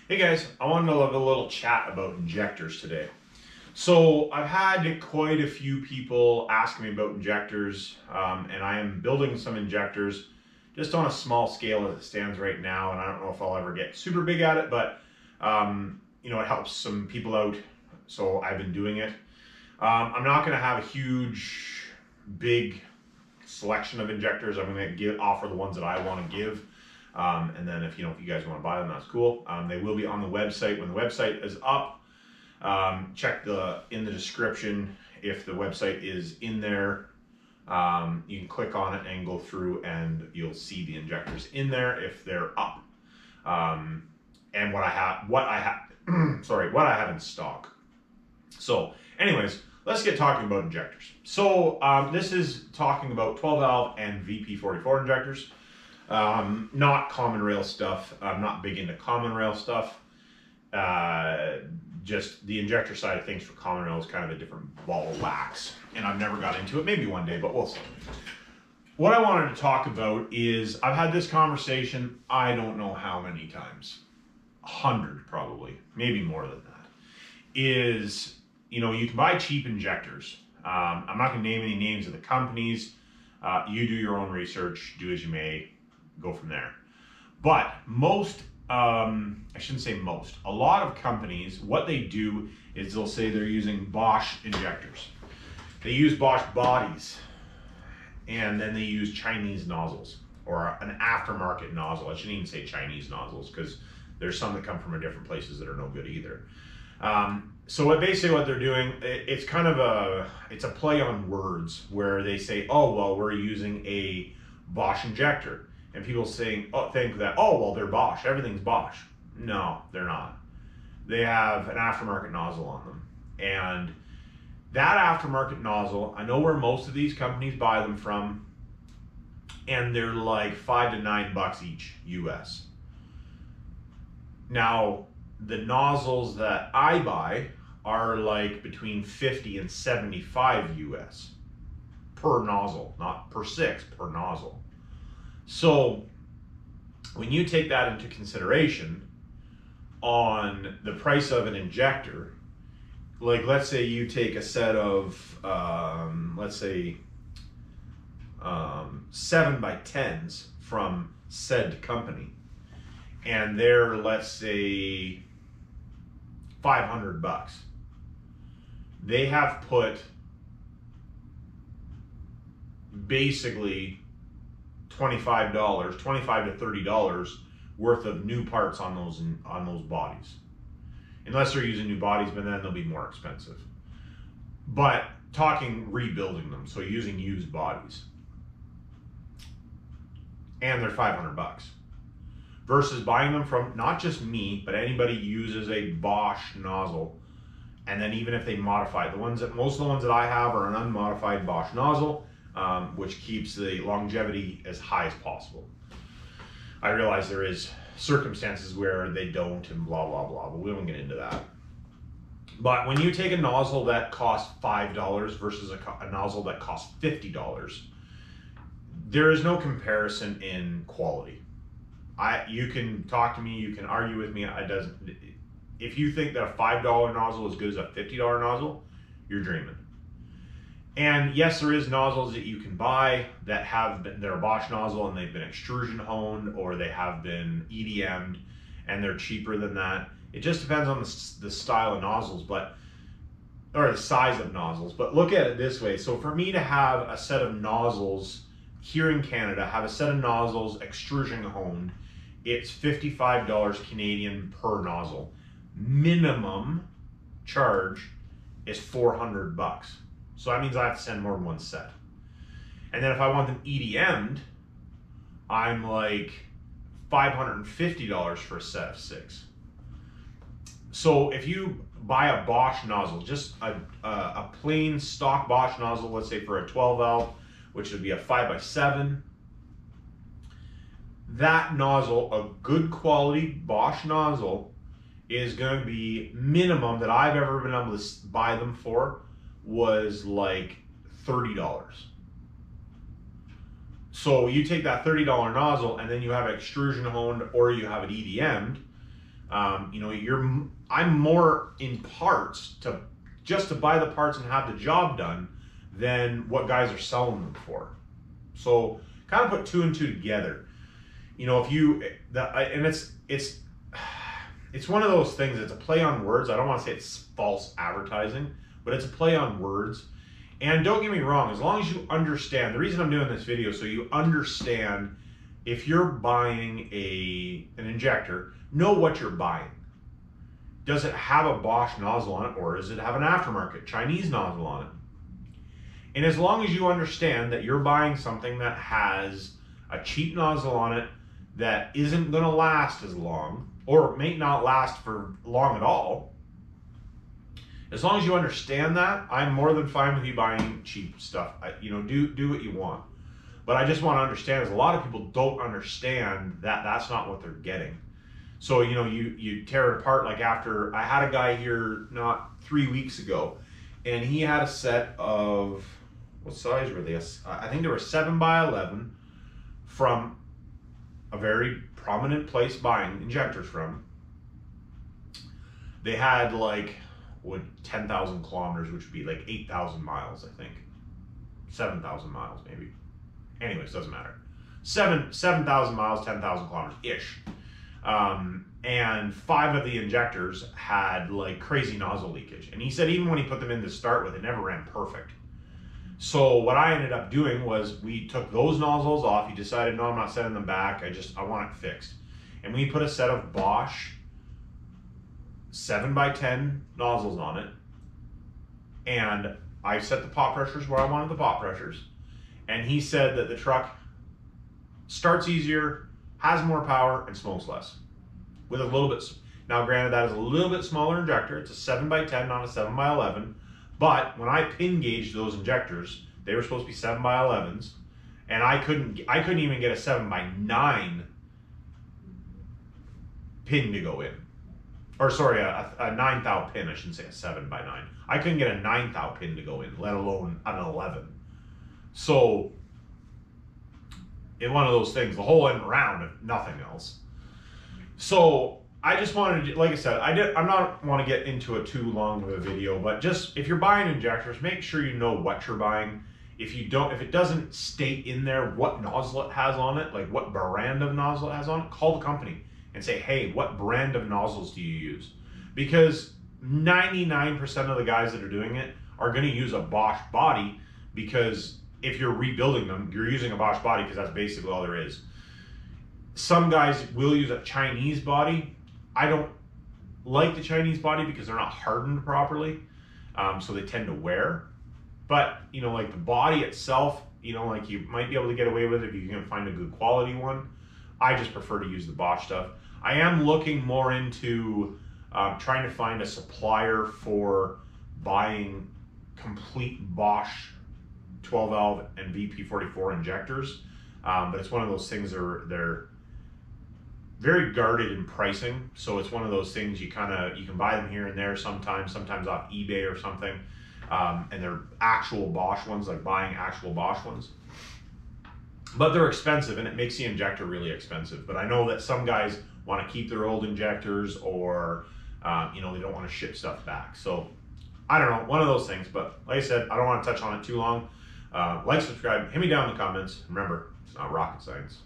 Hey guys, I wanted to have a little chat about injectors today. So I've had quite a few people ask me about injectors, and I am building some injectors just on a small scale as it stands right now, and I don't know if I'll ever get super big at it, but it helps some people out, so I've been doing it. I'm not going to have a huge, big selection of injectors. I'm going to offer the ones that I want to give. And then if you guys want to buy them, that's cool. They will be on the website when the website is up. Check in the description if the website is in there. You can click on it and go through, and you'll see the injectors in there if they're up. And what I have in stock. So, anyways, let's get talking about injectors. So this is talking about 12 valve and VP44 injectors. Not common rail stuff. I'm not big into common rail stuff. Just the injector side of things for common rail is kind of a different ball of wax, and I've never got into it. Maybe one day, but we'll see. What I wanted to talk about is I've had this conversation I don't know how many times, 100 probably, maybe more than that. Is you can buy cheap injectors. I'm not going to name any names of the companies. You do your own research. Do as you may. Go from there. But most, I shouldn't say most, a lot of companies, what they do is they'll say they're using Bosch injectors. They use Bosch bodies, and then they use Chinese nozzles, or an aftermarket nozzle. I shouldn't even say Chinese nozzles, because there's some that come from different places that are no good either. So what they're doing, it's kind of it's a play on words, where they say, oh, well, we're using a Bosch injector. And people think that, oh, well, they're Bosch. Everything's Bosch. No, they're not. They have an aftermarket nozzle on them. And that aftermarket nozzle, I know where most of these companies buy them from, and they're like $5 to $9 each US. Now, the nozzles that I buy are like between 50 and 75 US per nozzle, not per six, per nozzle. So when you take that into consideration on the price of an injector, like let's say you take a set of, 7x10s from said company, and they're, let's say, $500. They have put basically $25 to $30 worth of new parts on those bodies, unless they're using new bodies, but then they'll be more expensive. But talking rebuilding them, so using used bodies, and they're $500 versus buying them from not just me, but anybody uses a Bosch nozzle. And then even if they modify most of the ones that I have are an unmodified Bosch nozzle, which keeps the longevity as high as possible. I realize there is circumstances where they don't, and blah, blah, blah, but we won't get into that. But when you take a nozzle that costs $5 versus a nozzle that costs $50, there is no comparison in quality. You can talk to me, you can argue with me, if you think that a $5 nozzle is as good as a $50 nozzle, you're dreaming. And yes, there is nozzles that you can buy that they're a Bosch nozzle and they've been extrusion honed, or they have been EDM'd, and they're cheaper than that. It just depends on the style of nozzles, or the size of nozzles. But look at it this way. So for me to have a set of nozzles here in Canada, have a set of nozzles extrusion honed, it's $55 Canadian per nozzle. Minimum charge is $400. So that means I have to send more than one set. And then if I want them EDM'd, I'm like $550 for a set of 6. So if you buy a Bosch nozzle, just a plain stock Bosch nozzle, let's say for a 12 valve, which would be a 5x7, that nozzle, a good quality Bosch nozzle, is going to be minimum that I've ever been able to buy them for was like $30. So you take that $30 nozzle and then you have it extrusion honed or you have it EDM'd, You know, I'm more in parts just to buy the parts and have the job done than what guys are selling them for. So kind of put two and two together. You know, and it's one of those things. It's a play on words. I don't want to say it's false advertising, but it's a play on words. And don't get me wrong, as long as you understand, the reason I'm doing this video, so you understand, if you're buying an injector, know what you're buying. Does it have a Bosch nozzle on it, or does it have an aftermarket Chinese nozzle on it? And as long as you understand that you're buying something that has a cheap nozzle on it that isn't going to last as long, or may not last for long at all, as long as you understand that, I'm more than fine with you buying cheap stuff. You know, do what you want. But I just want to understand, is a lot of people don't understand that that's not what they're getting. So, you know, you tear it apart. Like, after, I had a guy here not 3 weeks ago, and he had a set of, what size were they? I think they were 7x11 from a very prominent place buying injectors from. They had like 10,000 kilometers, which would be like 8,000 miles, I think. 7,000 miles, maybe. Anyways, doesn't matter. 7,000 miles, 10,000 kilometers-ish. And 5 of the injectors had like crazy nozzle leakage. And he said even when he put them in to start with, it never ran perfect. So what I ended up doing was, we took those nozzles off. He decided, no, I'm not sending them back. I want it fixed. And we put a set of Bosch 7x10 nozzles on it. And I set the pot pressures where I wanted the pot pressures. And he said that the truck starts easier, has more power, and smokes less. With a little bit, now granted, that is a little bit smaller injector. It's a 7x10, not a 7x11. But when I pin gauged those injectors, they were supposed to be 7x11s, and I couldn't even get a 7x9 pin to go in. Or sorry, a 9 thou pin. I shouldn't say a 7x9. I couldn't get a 9 thou pin to go in, let alone an 11. So, in one of those things, the hole went round, if nothing else. So I just wanted to, like I said, I'm not want to get into it too long of a video, but just, if you're buying injectors, make sure you know what you're buying. If it doesn't state in there what nozzle it has on it, like what brand of nozzle it has on it, call the company and say, hey, what brand of nozzles do you use? Because 99% of the guys that are doing it are going to use a Bosch body, because if you're rebuilding them, you're using a Bosch body because that's basically all there is. Some guys will use a Chinese body. I don't like the Chinese body because they're not hardened properly, so they tend to wear. But, you know, like the body itself, you know, like you might be able to get away with it if you can find a good quality one. I just prefer to use the Bosch stuff. I am looking more into trying to find a supplier for buying complete Bosch 12 valve and VP44 injectors, but it's one of those things they're very guarded in pricing. So it's one of those things you can buy them here and there sometimes off eBay or something, and they're actual Bosch ones, like buying actual Bosch ones. But they're expensive, and it makes the injector really expensive. But I know that some guys want to keep their old injectors, or you know, they don't want to ship stuff back. So I don't know, one of those things. But like I said, I don't want to touch on it too long. Like, subscribe, hit me down in the comments. Remember, it's not rocket science.